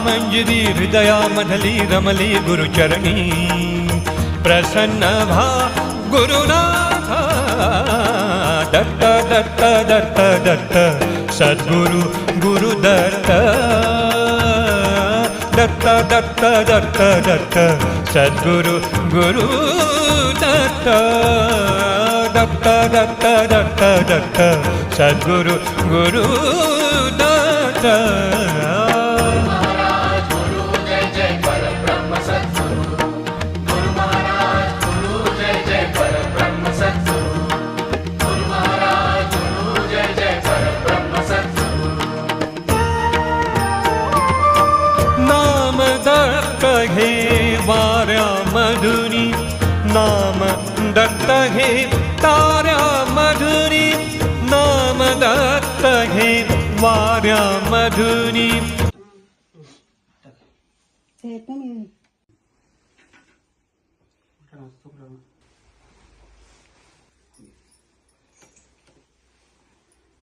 मंजिरी हृदयामधली रमली गुरुचरणी प्रसन्न भा गुरुनाथ दत्त दत्त दत्त दत्त सद्गुरु गुरुदत्त दत्त दत्त दत्त दत्त सद्गुरु गुरुदत्त दत्त दत्त दत्त दत्त सद्गुरु गुरुदत्त हे वाऱ्या मधुरी नाम दत्त हे ताऱ्या मधुरी नाम दत्त हे वाऱ्या मधुरी